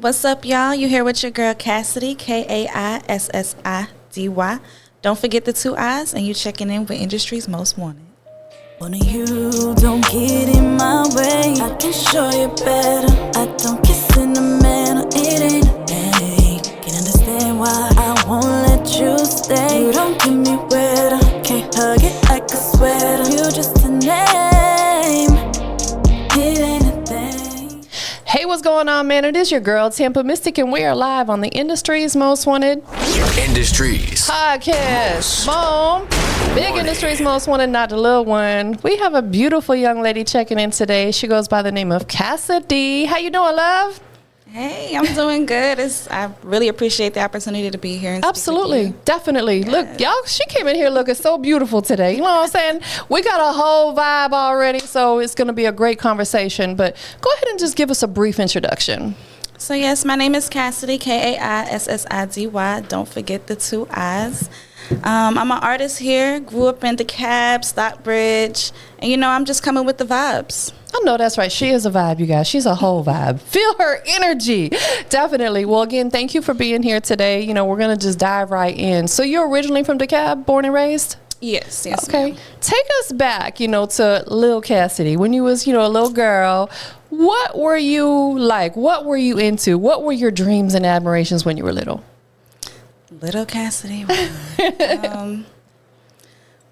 What's up, y'all? You here with your girl Kaissidy, Kaissidy. Don't forget the 2 I's, and you checking in with Industry's Most Wanted. One of you don't get in my way. I can show you better. I don't kiss in a manner, it ain't a thing. Can't understand why I won't let you stay. You don't get me wetter. Can't hug it like a sweater. You just a name. It ain't a thing. Hey, what's going on, man? It is your girl, TampaMystic, and we are live on the Industry's Most Wanted Industries podcast. Boom. Big Industry's Most Wanted, not the little one. We have a beautiful young lady checking in today. She goes by the name of Kaissidy. How you doing, love? Hey, I'm doing good. I really appreciate the opportunity to be here. And Absolutely. Definitely. Yes. Look, y'all, she came in here looking so beautiful today. You know what I'm saying? We got a whole vibe already, so it's going to be a great conversation. But go ahead and just give us a brief introduction. So, yes, my name is Kaissidy, Kaissidy. Don't forget the 2 I's. I'm an artist here, grew up in DeKalb, Stockbridge, and, I'm just coming with the vibes. I know that's right. She is a vibe, you guys. She's a whole vibe. Feel her energy. Definitely. Well, again, thank you for being here today. We're going to just dive right in. So you're originally from DeKalb, born and raised? Yes. Okay. Ma'am. Take us back, to Lil Kaissidy. When you was, a little girl, what were you like? What were you into? What were your dreams and admirations when you were little? Little Kaissidy. Wow.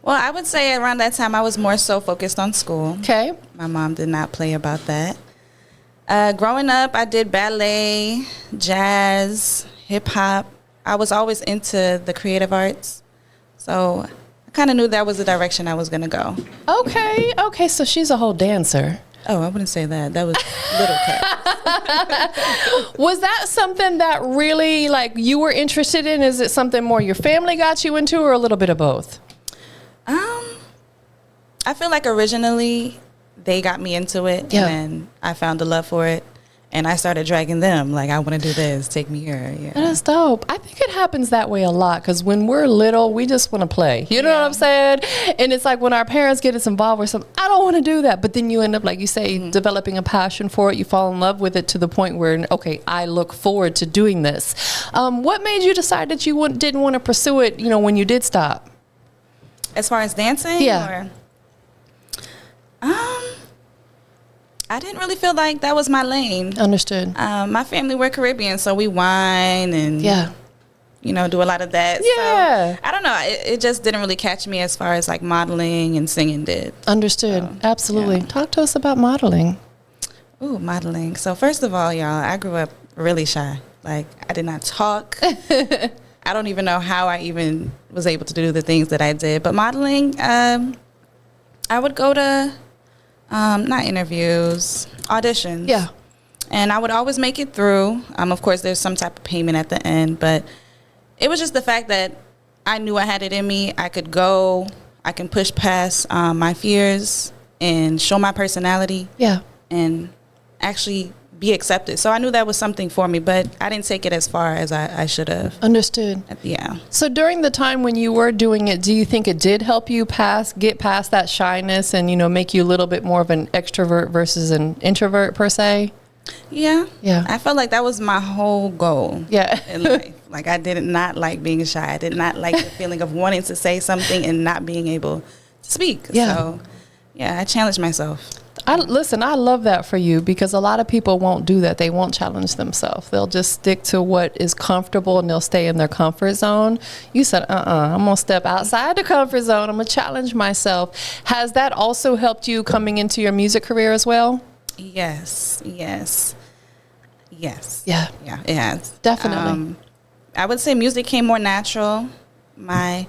Well, I would say around that time I was more so focused on school. Okay. My mom did not play about that. Growing up, I did ballet, jazz, hip hop. I was always into the creative arts. So I kind of knew that was the direction I was going to go. Okay. So she's a whole dancer. Oh, I wouldn't say that. That was Little Cat. Was that something that really, you were interested in? Is it something more your family got you into, or a little bit of both? I feel like originally they got me into it, Yeah. and then I found a love for it, and I started dragging them. Like, I want to do this. Take me here. Yeah. That is dope. I think it happens that way a lot because when we're little, we just want to play. You know what I'm saying? And it's like when our parents get us involved with something, I don't want to do that. But then you end up, like you say, developing a passion for it. You fall in love with it to the point where, okay, I look forward to doing this. What made you decide that you didn't want to pursue it, when you did stop? As far as dancing? Yeah. I didn't really feel like that was my lane. Understood. My family, we're Caribbean, so we wine and, do a lot of that. Yeah. So, I don't know. It just didn't really catch me as far as, modeling and singing did. Understood. So, Absolutely. yeah. Talk to us about modeling. Ooh, modeling. So, first of all, y'all, I grew up really shy. I did not talk. I don't even know how I even was able to do the things that I did. But modeling, I would go to, not interviews, auditions. Yeah. And I would always make it through. Of course, there's some type of payment at the end. But it was just the fact that I knew I had it in me. I could go. I can push past my fears and show my personality. Yeah. And actually be accepted. So I knew that was something for me, but I didn't take it as far as I should have. Understood. Yeah. So during the time when you were doing it, do you think it did help you get past that shyness and, make you a little bit more of an extrovert versus an introvert per se? Yeah. Yeah. I felt like that was my whole goal. Yeah. In life. I did not like being shy. I did not like the feeling of wanting to say something and not being able to speak. Yeah. So, yeah, I challenged myself. I love that for you because a lot of people won't do that. They won't challenge themselves. They'll just stick to what is comfortable and they'll stay in their comfort zone. You said, I'm going to step outside the comfort zone. I'm going to challenge myself. Has that also helped you coming into your music career as well? Yes. Yeah. Yeah, it has. Definitely. I would say music came more natural. My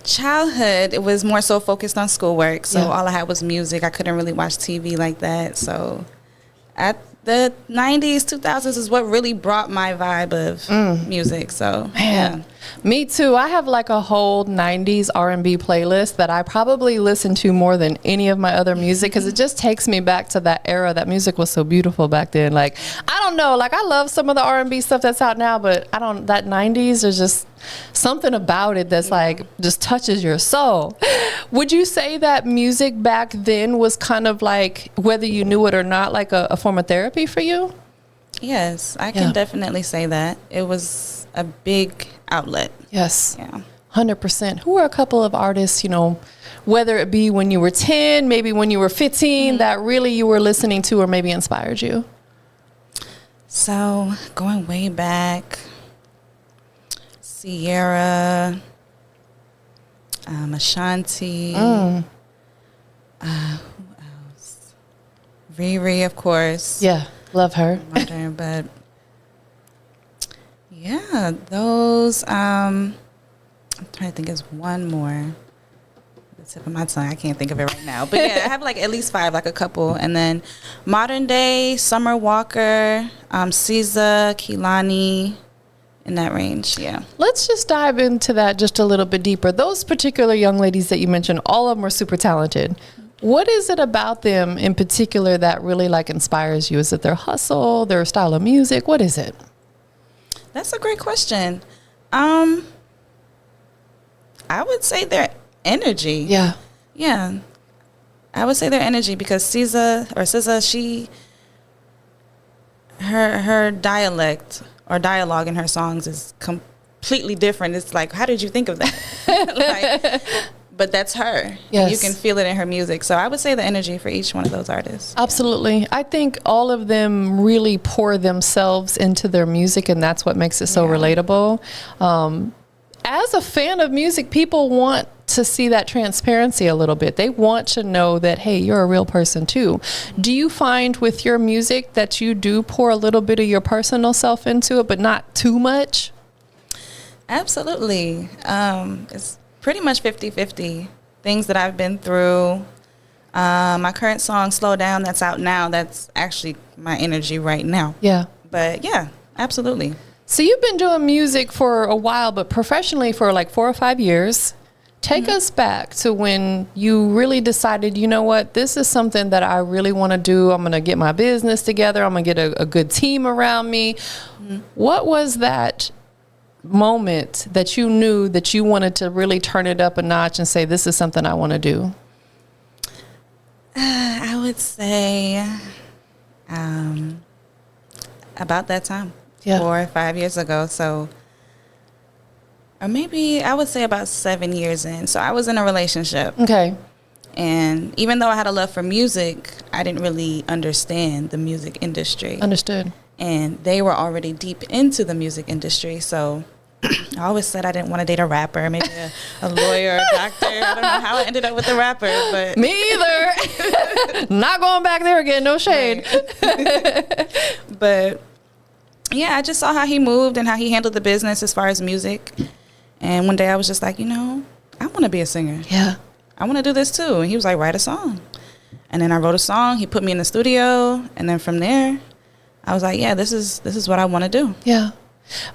childhood, it was more so focused on schoolwork, so all I had was music. I couldn't really watch TV like that. So at the 90s, 2000s is what really brought my vibe of music. So Man. Me too. I have a whole 90s R&B playlist that I probably listen to more than any of my other music because it just takes me back to that era. That music was so beautiful back then. I don't know, I love some of the R&B stuff that's out now, but that 90s, there's just something about it that's just touches your soul. Would you say that music back then was kind of whether you knew it or not, a form of therapy for you? Yes, I can definitely say that. It was a big outlet. Yes. Yeah. 100%. Who are a couple of artists, you know, whether it be when you were 10, maybe when you were 15, that really you were listening to or maybe inspired you? So, going way back, Sierra, Ashanti, who else? Riri, of course. Yeah, love her. Modern, but yeah, those. I'm trying to think. There's one more. The tip of my tongue. I can't think of it right now. But yeah, I have like at least 5, like a couple, and then modern day Summer Walker, SZA, Kehlani. In that range, yeah. Let's just dive into that just a little bit deeper. Those particular young ladies that you mentioned, all of them are super talented. What is it about them in particular that really like inspires you? Is it their hustle, their style of music? What is it? That's a great question. I would say their energy. Yeah. Yeah. I would say their energy because SZA, her dialect or dialogue in her songs is completely different. It's like, how did you think of that? But that's her. Yes. You can feel it in her music. So I would say the energy for each one of those artists. Absolutely. I think all of them really pour themselves into their music, and that's what makes it so relatable. As a fan of music, people want to see that transparency a little bit. They want to know that, hey, you're a real person too. Do you find with your music that you do pour a little bit of your personal self into it, but not too much? Absolutely. It's pretty much 50-50. Things that I've been through. My current song, Slow Down, that's out now. That's actually my energy right now. Yeah. But yeah, absolutely. So you've been doing music for a while, but professionally for like 4 or 5 years. Take us back to when you really decided, you know what, this is something that I really want to do. I'm going to get my business together. I'm going to get a good team around me. What was that moment that you knew that you wanted to really turn it up a notch and say, this is something I want to do? I would say about that time, 4 or 5 years ago. So, or maybe I would say about 7 years in. So I was in a relationship. Okay. And even though I had a love for music, I didn't really understand the music industry. Understood. And they were already deep into the music industry. So I always said I didn't want to date a rapper, maybe a lawyer, a doctor. I don't know how I ended up with a rapper, but me either. Not going back there again. No shade. But yeah, I just saw how he moved and how he handled the business as far as music. And one day I was just like, you know, I want to be a singer. Yeah. I want to do this too. And he was like, write a song. And then I wrote a song. He put me in the studio. And then from there, I was like, yeah, this is what I want to do. Yeah.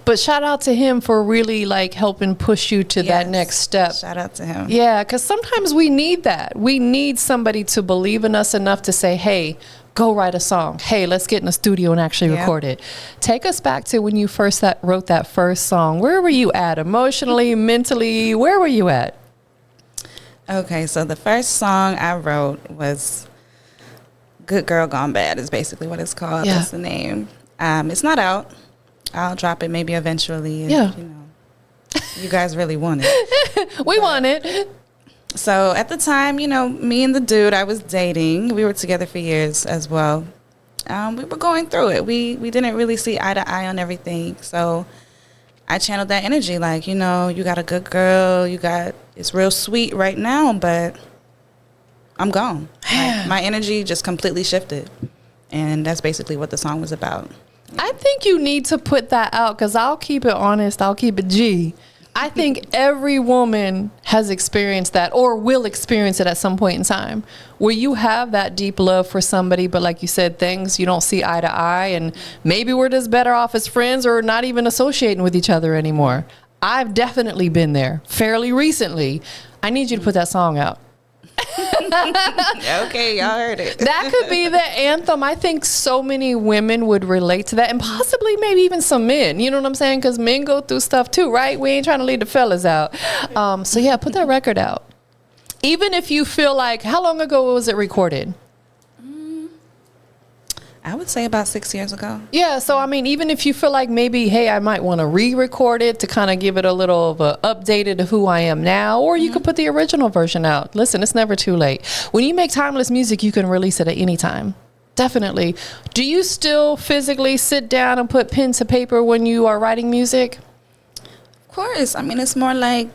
But shout out to him for really like helping push you to that next step. Shout out to him. Yeah, because sometimes we need that. We need somebody to believe in us enough to say, hey, go write a song. Hey, let's get in the studio and actually record it. Take us back to when you first wrote that first song. Where were you at emotionally, mentally? Where were you at? Okay, so the first song I wrote was Good Girl Gone Bad is basically what it's called. Yeah. That's the name. It's not out. I'll drop it maybe eventually if, you know, you guys really want it. We want it. So at the time, you know, me and the dude I was dating, we were together for years as well. We were going through it. We didn't really see eye to eye on everything. So I channeled that energy like, you know, you got a good girl, it's real sweet right now, but I'm gone. Like, my energy just completely shifted. And that's basically what the song was about. I think you need to put that out because I'll keep it honest. I'll keep it G. I think every woman has experienced that or will experience it at some point in time where you have that deep love for somebody, but like you said, things you don't see eye to eye, and maybe we're just better off as friends or not even associating with each other anymore. I've definitely been there fairly recently. I need you to put that song out. Okay, y'all heard it. That could be the anthem. I think so many women would relate to that, and possibly maybe even some men. You know what I'm saying? Because men go through stuff too, right? We ain't trying to leave the fellas out. So yeah, put that record out. Even if you feel like, how long ago was it recorded? I would say about 6 years ago. Yeah, so I mean, even if you feel like maybe, hey, I might want to re-record it to kind of give it a little of a updated of who I am now, or you could put the original version out. Listen, it's never too late. When you make timeless music, you can release it at any time. Definitely. Do you still physically sit down and put pen to paper when you are writing music? Of course. I mean, it's more like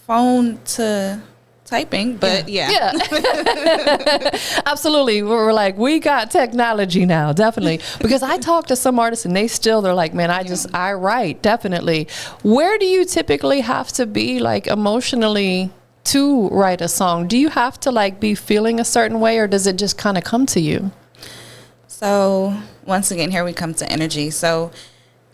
phone to typing, but yeah. Absolutely. We're like, we got technology now, definitely. Because I talk to some artists and they're like, man, I write, definitely. Where do you typically have to be like emotionally to write a song? Do you have to like be feeling a certain way, or does it just kind of come to you? So once again, here we come to energy. So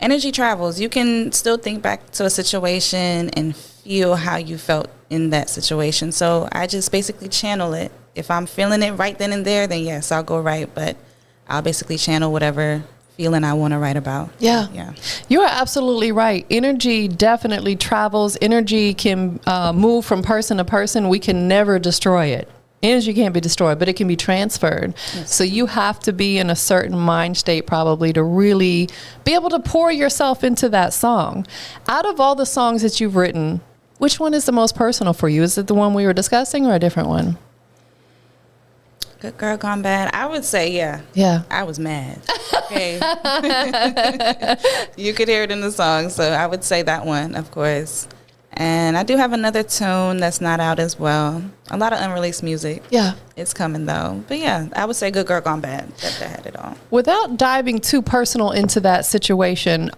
energy travels. You can still think back to a situation and feel how you felt in that situation. So I just basically channel it. If I'm feeling it right then and there, then yes, I'll go write. But I'll basically channel whatever feeling I want to write about. Yeah. You are absolutely right. Energy definitely travels. Energy can move from person to person. We can never destroy it. Energy can't be destroyed, but it can be transferred. Yes. So you have to be in a certain mind state probably to really be able to pour yourself into that song. Out of all the songs that you've written, which one is the most personal for you? Is it the one we were discussing or a different one? Good Girl Gone Bad. I would say, yeah. I was mad. Okay. You could hear it in the song. So I would say that one, of course. And I do have another tune that's not out as well. A lot of unreleased music. Yeah. It's coming, though. But, yeah, I would say Good Girl Gone Bad. That had it all. Without diving too personal into that situation,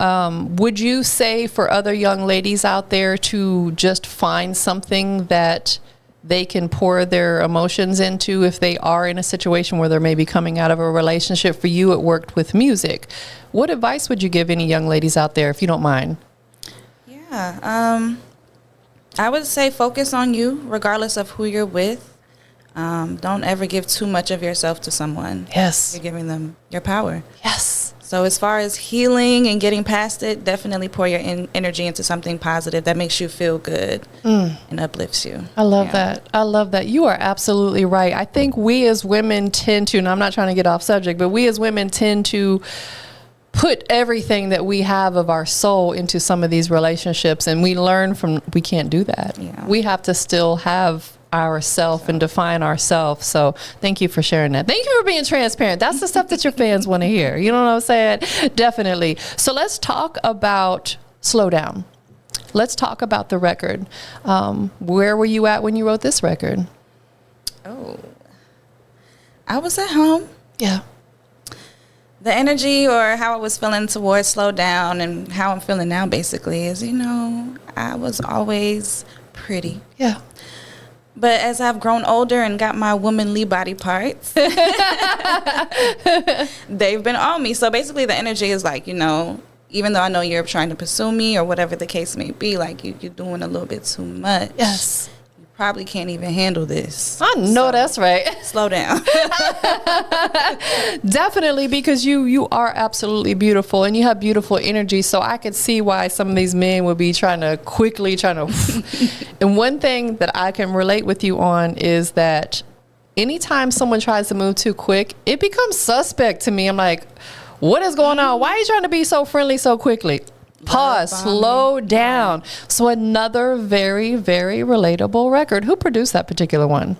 would you say for other young ladies out there to just find something that they can pour their emotions into if they are in a situation where they're maybe coming out of a relationship? For you, it worked with music. What advice would you give any young ladies out there, if you don't mind? Yeah. I would say focus on you, regardless of who you're with. Don't ever give too much of yourself to someone. Yes. You're giving them your power. Yes. So as far as healing and getting past it, definitely pour your energy into something positive that makes you feel good and uplifts you. I love that. I love that. You are absolutely right. I think we as women tend to, and I'm not trying to get off subject, but we as women tend to put everything that we have of our soul into some of these relationships, and we learn from, we can't do that. Yeah. We have to still have ourself and define ourselves. So thank you for sharing that. Thank you for being transparent. That's the stuff that your fans want to hear. You know what I'm saying? Definitely. So let's talk about Slow Down. Let's talk about the record. Where were you at when you wrote this record? Oh, I was at home. Yeah. The energy or how I was feeling towards Slow Down and how I'm feeling now basically is, I was always pretty. Yeah. But as I've grown older and got my womanly body parts, they've been on me. So basically the energy is like, even though I know you're trying to pursue me or whatever the case may be, like you're doing a little bit too much. Yes. Probably can't even handle this. I know that's right. Slow down. Definitely, because you are absolutely beautiful and you have beautiful energy. So I could see why some of these men would be trying to. And one thing that I can relate with you on is that anytime someone tries to move too quick, it becomes suspect to me. I'm like, what is going on? Why are you trying to be so friendly so quickly? Pause, slow down. So another very, very relatable record. Who produced that particular one?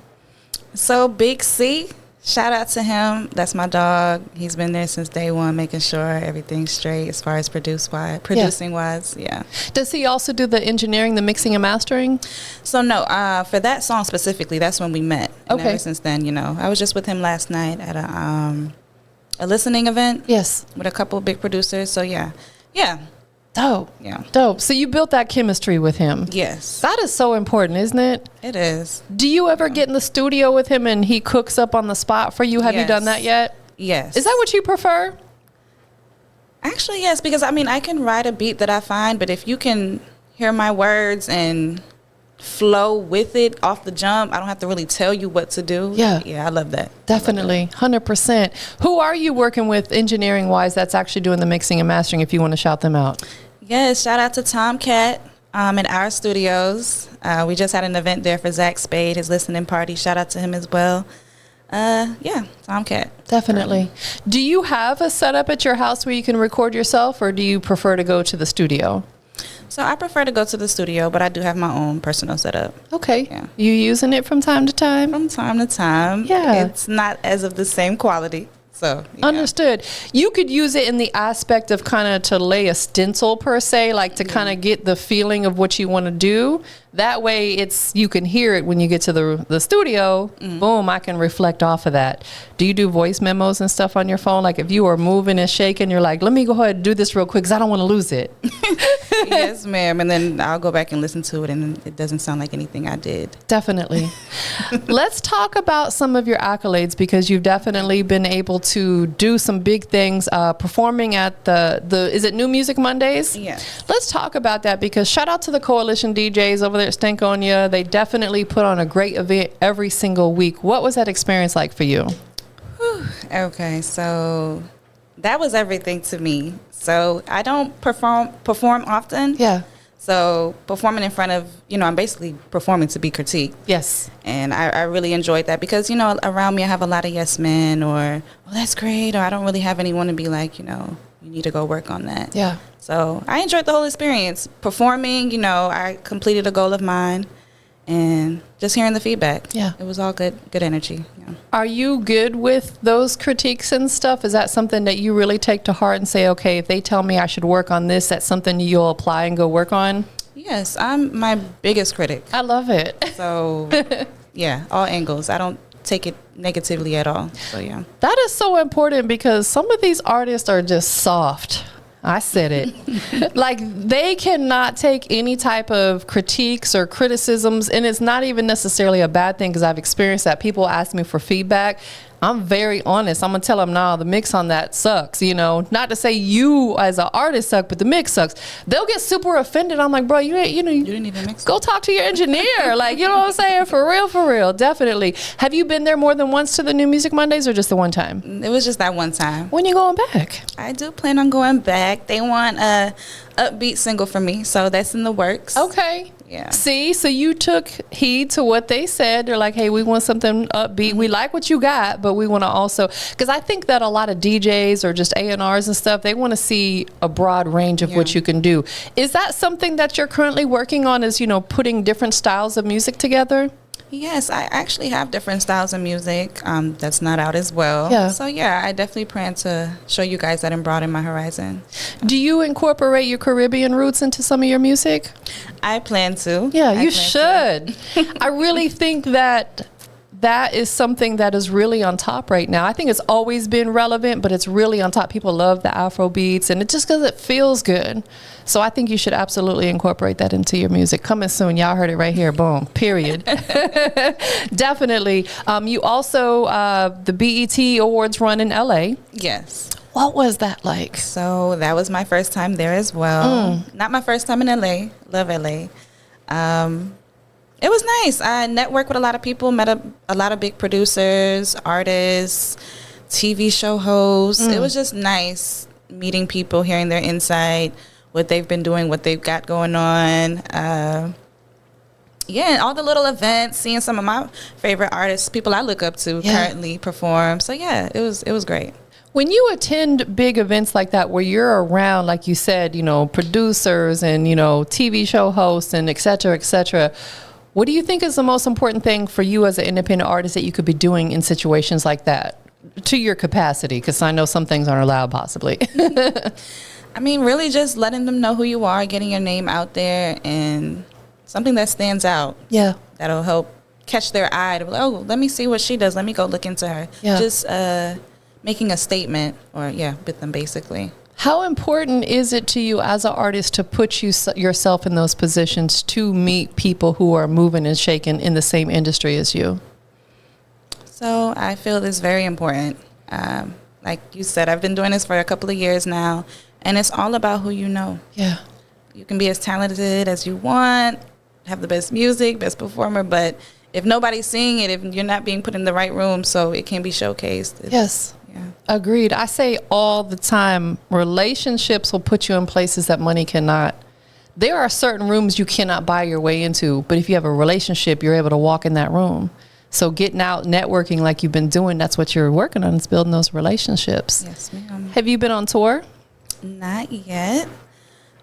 So Big C, shout out to him. That's my dog. He's been there since day one, making sure everything's straight as far as producing wise. Yeah. Does he also do the engineering, the mixing and mastering? So no, for that song specifically, that's when we met. And okay. Ever since then, I was just with him last night at a listening event. Yes. With a couple of big producers. So yeah. Dope. Yeah. Dope. So you built that chemistry with him. Yes. That is so important, isn't it? It is. Do you ever get in the studio with him and he cooks up on the spot for you? Have you done that yet? Yes. Is that what you prefer? Actually, yes, because I can write a beat that I find, but if you can hear my words and flow with it off the jump, I don't have to really tell you what to do. Yeah. Yeah, I love that. Definitely. 100%. Who are you working with engineering wise that's actually doing the mixing and mastering, if you want to shout them out? Yes, shout out to Tomcat in our studios. We just had an event there for Zach Spade, his listening party. Shout out to him as well. Tomcat. Definitely. Do you have a setup at your house where you can record yourself, or do you prefer to go to the studio? So I prefer to go to the studio, but I do have my own personal setup. Okay. Yeah. You using it from time to time? From time to time. Yeah. It's not as of the same quality. So yeah. Understood. You could use it in the aspect of kind of to lay a stencil per se, like to kind of get the feeling of what you want to do. That way you can hear it when you get to the studio. Boom, I can reflect off of that. Do you do voice memos and stuff on your phone? Like if you are moving and shaking, you're like, let me go ahead and do this real quick because I don't want to lose it. Yes, ma'am. And then I'll go back and listen to it, and it doesn't sound like anything I did. Definitely. Let's talk about some of your accolades, because you've definitely been able to do some big things, performing at the is it New Music Mondays? Yes. Let's talk about that, because shout out to the Coalition DJs over there at Stankonia. They definitely put on a great event every single week. What was that experience like for you? Okay, so that was everything to me. So I don't perform often. Yeah. So performing in front of, I'm basically performing to be critiqued. Yes. And I really enjoyed that because, around me I have a lot of yes men, or, well, that's great, or I don't really have anyone to be like, you need to go work on that. Yeah. So I enjoyed the whole experience. Performing, I completed a goal of mine, and just hearing the feedback. Yeah. It was all good energy. Yeah. Are you good with those critiques and stuff? Is that something that you really take to heart and say, okay, if they tell me I should work on this, that's something you'll apply and go work on? Yes, I'm my biggest critic. I love it. So, yeah, all angles. I don't take it negatively at all. So, yeah. That is so important, because some of these artists are just soft. I said it. Like, they cannot take any type of critiques or criticisms, and it's not even necessarily a bad thing, because I've experienced that. People ask me for feedback. I'm very honest. I'm gonna tell them, nah, the mix on that sucks. Not to say you as an artist suck, but the mix sucks. They'll get super offended. I'm like, bro, you didn't even mix. Go talk to your engineer. Like, you know what I'm saying? For real, definitely. Have you been there more than once to the New Music Mondays, or just the one time? It was just that one time. When you going back? I do plan on going back. They want a upbeat single for me, so that's in the works. Okay. Yeah. See, so you took heed to what they said. They're like, hey, we want something upbeat. We like what you got, but we want to also, because I think that a lot of DJs or just A&Rs and stuff, they want to see a broad range of what you can do. Is that something that you're currently working on, is, putting different styles of music together? Yes, I actually have different styles of music that's not out as well. Yeah. So, yeah, I definitely plan to show you guys that and broaden my horizon. Do you incorporate your Caribbean roots into some of your music? I plan to. Yeah, you should. I really think that is something that is really on top right now. I think it's always been relevant, but it's really on top. People love the Afro beats, and it just because it feels good. So I think you should absolutely incorporate that into your music. Coming soon. Y'all heard it right here. Boom. Period. Definitely. You also, the BET Awards run in LA. Yes. What was that like? So that was my first time there as well. Not my first time in LA. Love LA. It was nice. I networked with a lot of people, met a lot of big producers, artists, TV show hosts. It was just nice meeting people, hearing their insight, what they've been doing, what they've got going on. Yeah, all the little events, seeing some of my favorite artists, people I look up to currently perform. So, yeah, it was great. When you attend big events like that, where you're around, like you said, producers and, TV show hosts and et cetera, what do you think is the most important thing for you as an independent artist that you could be doing in situations like that, to your capacity? Because I know some things aren't allowed, possibly. I mean, really just letting them know who you are, getting your name out there, and something that stands out. Yeah. That'll help catch their eye. To be like, oh, let me see what she does. Let me go look into her. Yeah. Just making a statement, or, with them, basically. How important is it to you as an artist to put yourself in those positions to meet people who are moving and shaking in the same industry as you? So I feel it's very important. Like you said, I've been doing this for a couple of years now, and it's all about who you know. Yeah. You can be as talented as you want, have the best music, best performer, but if nobody's seeing it, if you're not being put in the right room so it can be showcased. Yes. Yeah. Agreed. I say all the time, relationships will put you in places that money cannot. There are certain rooms you cannot buy your way into, but if you have a relationship, you're able to walk in that room. So getting out, networking like you've been doing, that's what you're working on, is building those relationships. Yes, ma'am. Have you been on tour? Not yet.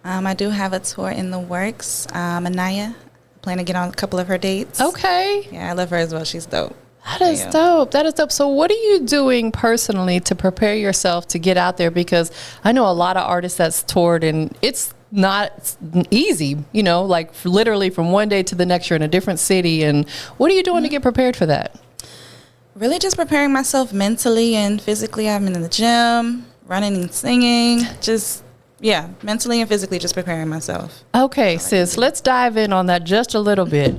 I do have a tour in the works. Anaya, plan to get on a couple of her dates. Okay. Yeah, I love her as well. She's dope. That is dope. That is dope. So what are you doing personally to prepare yourself to get out there? Because I know a lot of artists that's toured, and it's not easy, you know, like literally from one day to the next you're in a different city. And what are you doing to get prepared for that? Really just preparing myself mentally and physically. I'm in the gym, running and singing. Just, yeah, mentally and physically just preparing myself. Okay, sis, let's dive in on that just a little bit.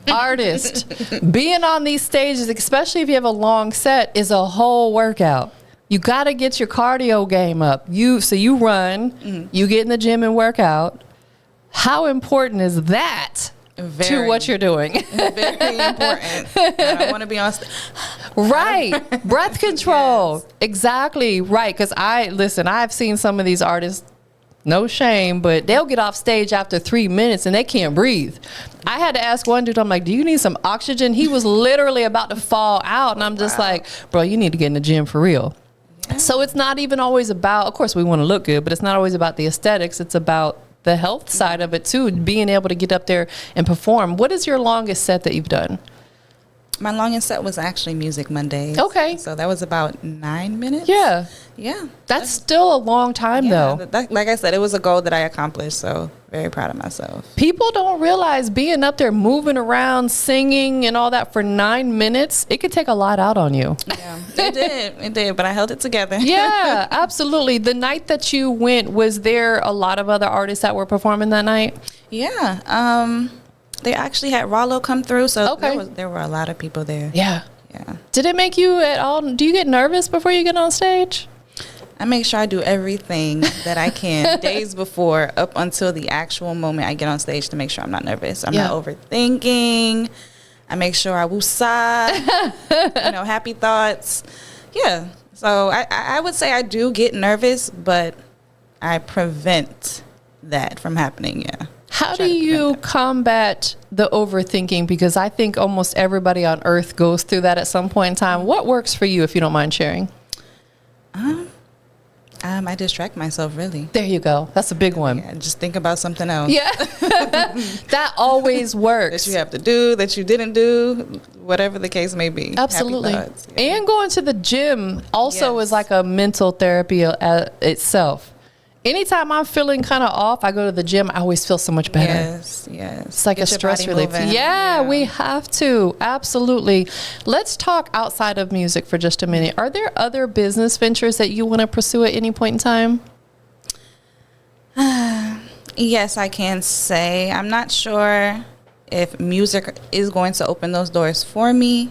Artist, being on these stages, especially if you have a long set, is a whole workout. You got to get your cardio game up. So you run, you get in the gym and work out. How important is that to what you're doing? Very important. I don't want to be on Right. Breath control. Yes. Exactly. Right. Because I've seen some of these artists, no shame, but they'll get off stage after 3 minutes and they can't breathe. I had to ask one dude, I'm like, do you need some oxygen? He was literally about to fall out. And I'm just like, bro, you need to get in the gym for real. Yeah. So it's not even always about, of course we want to look good, but it's not always about the aesthetics. It's about the health side of it too, being able to get up there and perform. What is your longest set that you've done? My longest set was actually Music Mondays. Okay. So that was about 9 minutes. Yeah. Yeah. That's still a long time though. Like I said, it was a goal that I accomplished. So very proud of myself. People don't realize being up there, moving around, singing and all that for 9 minutes, it could take a lot out on you. Yeah, it did, but I held it together. Yeah, absolutely. The night that you went, was there a lot of other artists that were performing that night? Yeah. They actually had Rollo come through, so okay. there were a lot of people there. Yeah. Yeah. Did it make you at all, do you get nervous before you get on stage? I make sure I do everything that I can days before up until the actual moment I get on stage to make sure I'm not nervous. I'm not overthinking. I make sure I woosah, happy thoughts. Yeah. So I would say I do get nervous, but I prevent that from happening, yeah. How do you combat the overthinking? Because I think almost everybody on earth goes through that at some point in time. What works for you, if you don't mind sharing? I distract myself, really. There you go. That's a big one. Yeah, just think about something else. Yeah. That always works. That you have to do, that you didn't do, whatever the case may be. Absolutely. Happy thoughts, yeah. And going to the gym also is like a mental therapy itself. Anytime I'm feeling kind of off, I go to the gym. I always feel so much better. Yes. It's like a stress relief. Yeah, we have to. Absolutely. Let's talk outside of music for just a minute. Are there other business ventures that you want to pursue at any point in time? Yes, I can say. I'm not sure if music is going to open those doors for me.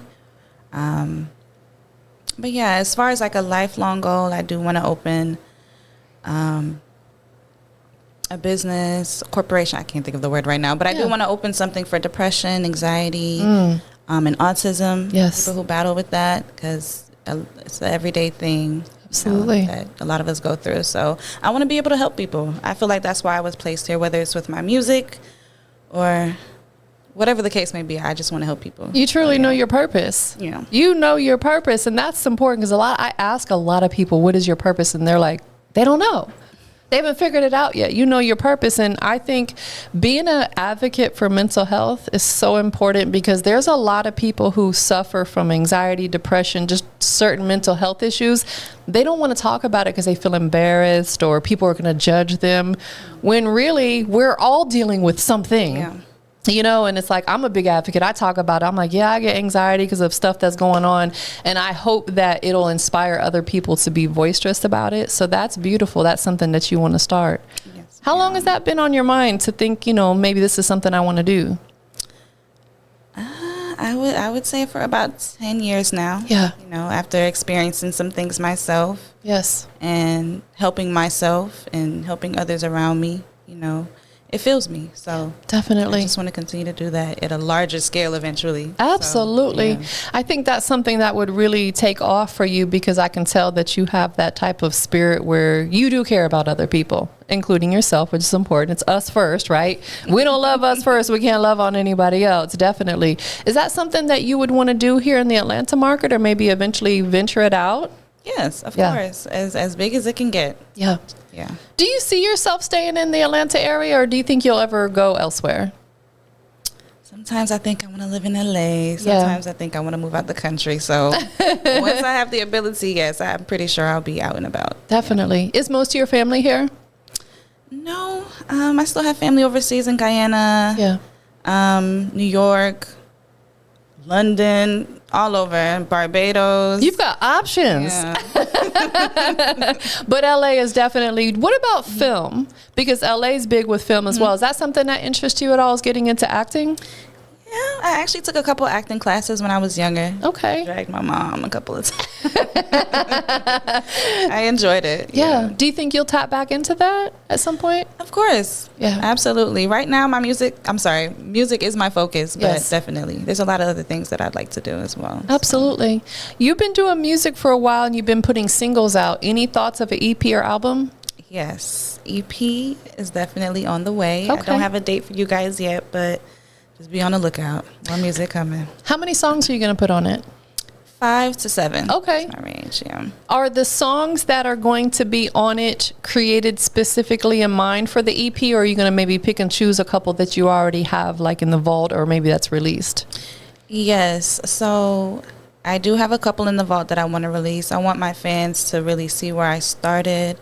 But yeah, as far as like a lifelong goal, I do want to open a business, corporation. I can't think of the word right now, but I do want to open something for depression, anxiety, and autism. Yes. People who battle with that, because it's an everyday thing. Absolutely. That a lot of us go through. So I want to be able to help people. I feel like that's why I was placed here, whether it's with my music or whatever the case may be. I just want to help people. You truly know your purpose. Yeah. You know your purpose, and that's important, because I ask a lot of people, what is your purpose? And they're like, they don't know. They haven't figured it out yet. You know your purpose. And I think being an advocate for mental health is so important, because there's a lot of people who suffer from anxiety, depression, just certain mental health issues. They don't want to talk about it because they feel embarrassed or people are going to judge them, when really we're all dealing with something. Yeah. And it's like, I'm a big advocate. I talk about it. I'm like, yeah, I get anxiety because of stuff that's going on. And I hope that it'll inspire other people to be boisterous about it. So that's beautiful. That's something that you want to start. Yes. How long has that been on your mind to think, maybe this is something I want to do? I would say for about 10 years now. Yeah. After experiencing some things myself. Yes. And helping myself and helping others around me, it fills me. So Definitely. I just want to continue to do that at a larger scale eventually. Absolutely. So, yeah. I think that's something that would really take off for you, because I can tell that you have that type of spirit where you do care about other people, including yourself, which is important. It's us first, right? We don't love us first, we can't love on anybody else. Definitely. Is that something that you would want to do here in the Atlanta market, or maybe eventually venture it out? Yes, of course. As big as it can get. Yeah. Yeah. Do you see yourself staying in the Atlanta area, or do you think you'll ever go elsewhere? Sometimes I think I want to live in LA. Sometimes I think I want to move out the country. So once I have the ability, yes, I'm pretty sure I'll be out and about. Definitely. Is most of your family here? No, I still have family overseas in Guyana. Yeah. New York, London, all over, Barbados. You've got options. Yeah. But LA is definitely. What about film? Because LA is big with film as well. Is that something that interests you at all, is getting into acting? Yeah, I actually took a couple acting classes when I was younger. Okay. Dragged my mom a couple of times. I enjoyed it. Yeah. Do you think you'll tap back into that at some point? Of course. Yeah. Absolutely. Right now, music is my focus, but Yes. definitely. There's a lot of other things that I'd like to do as well. Absolutely. You've been doing music for a while, and you've been putting singles out. Any thoughts of an EP or album? Yes. EP is definitely on the way. I Okay. don't have a date for you guys yet, but just be on the lookout. More music coming. How many songs are you going to put on it? 5 to 7. Okay. That's my range, yeah. Are the songs that are going to be on it created specifically in mind for the EP, or are you going to maybe pick and choose a couple that you already have, like in the vault, or maybe that's released? Yes. So I do have a couple in the vault that I want to release. I want my fans to really see where I started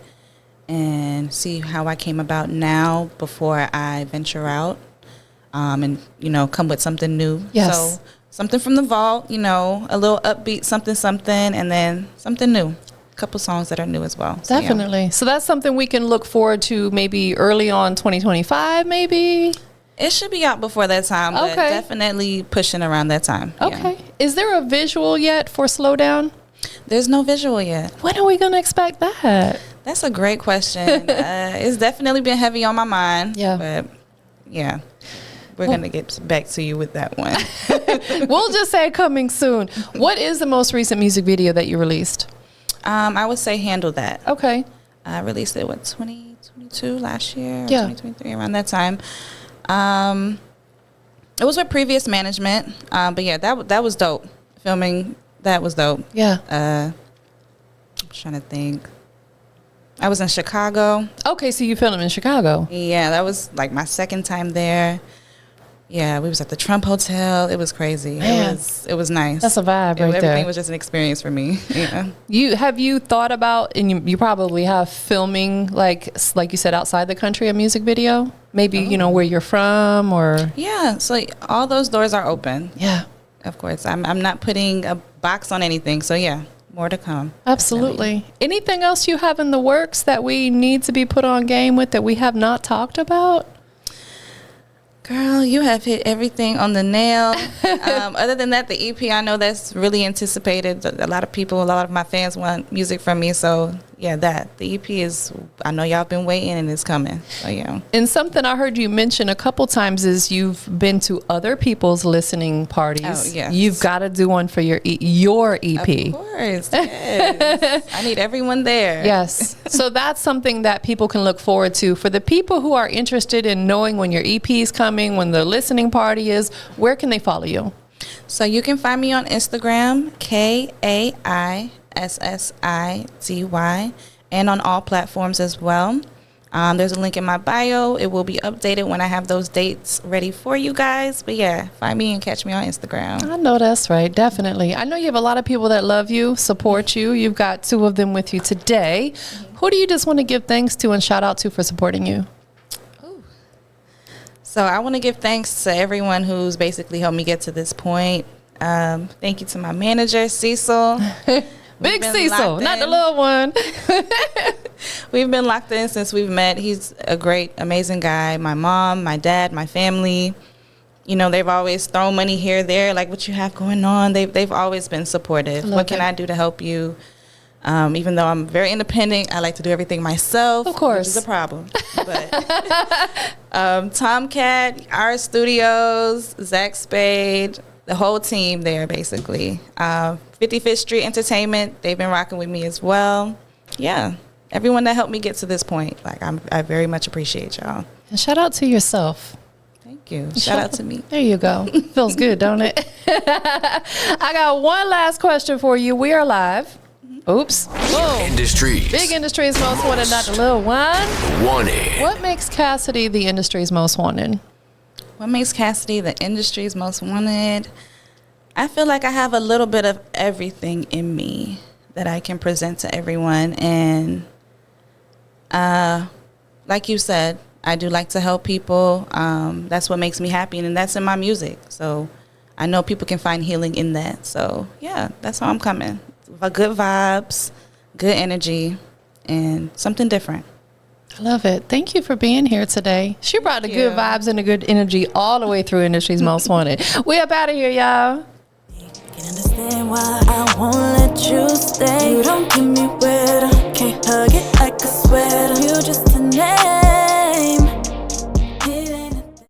and see how I came about now before I venture out. And, come with something new. Yes. So something from the vault, a little upbeat something, and then something new. A couple songs that are new as well. So, yeah. Definitely. So that's something we can look forward to maybe early on 2025, maybe? It should be out before that time, but Okay. definitely pushing around that time. Yeah. Okay. Is there a visual yet for Slow Down? There's no visual yet. When are we going to expect that? That's a great question. It's definitely been heavy on my mind. Yeah. But, yeah. We're going to get back to you with that one. We'll just say coming soon. What is the most recent music video that you released? I would say Handle That. Okay. I released it, 2022 last year? Or Yeah. 2023, around that time. It was with previous management. But, yeah, that was dope. Filming that was dope. Yeah. I'm trying to think. I was in Chicago. Okay, so you filmed in Chicago. Yeah, that was like my second time there. Yeah, we was at the Trump Hotel. It was crazy. Man. It was nice. That's a vibe right Everything there. was just an experience for me. Yeah. Have you thought about, and you probably have, filming like you said, outside the country, a music video? Maybe where you're from, or Yeah, so all those doors are open. yeah. Of course, I'm not putting a box on anything. So yeah, more to come. Absolutely. Anything else you have in the works that we need to be put on game with that we have not talked about? Girl, you have hit everything on the nail. Other than that, the EP, I know that's really anticipated. A lot of my fans want music from me. So, yeah, the EP is, I know y'all been waiting and it's coming. So, yeah. And something I heard you mention a couple times is you've been to other people's listening parties. Oh, yes. You've got to do one for your EP. Of course, yes. I need everyone there. Yes. So that's something that people can look forward to. For the people who are interested in knowing when your EP is coming, when the listening party is, where can they follow you? So you can find me on Instagram, Kaissidy, and on all platforms as well. There's a link in my bio. It will be updated when I have those dates ready for you guys. But yeah, find me and catch me on Instagram. I know that's right. Definitely. I know you have a lot of people that love you, support you. You've got 2 of them with you today. Who do you just want to give thanks to and shout out to for supporting you? So I want to give thanks to everyone who's basically helped me get to this point. Thank you to my manager, Cecil. Big Cecil, not the little one. We've been locked in since we've met. He's a great, amazing guy. My mom, my dad, my family. They've always thrown money here, there, like what you have going on. They've always been supportive. What can I do to help you? Even though I'm very independent, I like to do everything myself. Of course. Which is a problem. But Tomcat, Art Studios, Zach Spade, the whole team there, basically. 55th Street Entertainment, they've been rocking with me as well. Yeah, everyone that helped me get to this point. Like, I very much appreciate y'all. And shout out to yourself. Thank you. Shout out to me. There you go. Feels good, don't it? I got one last question for you. We are live. Oops. Boom. Industries. Big Industry's Most Wanted, not the little one. Wanted. What makes Kaissidy the industry's most wanted? What makes Kaissidy the industry's most wanted? I feel like I have a little bit of everything in me that I can present to everyone. And like you said, I do like to help people. That's what makes me happy, and that's in my music. So I know people can find healing in that. So, yeah, that's how I'm coming. Good vibes, good energy, and something different. I love it. Thank you for being here today. She brought the good vibes and the good energy all the way through Industry's Most Wanted. We up out of here, y'all. Can't understand why I won't let you stay. You don't give me wetter, can't hug it like a sweater. You just a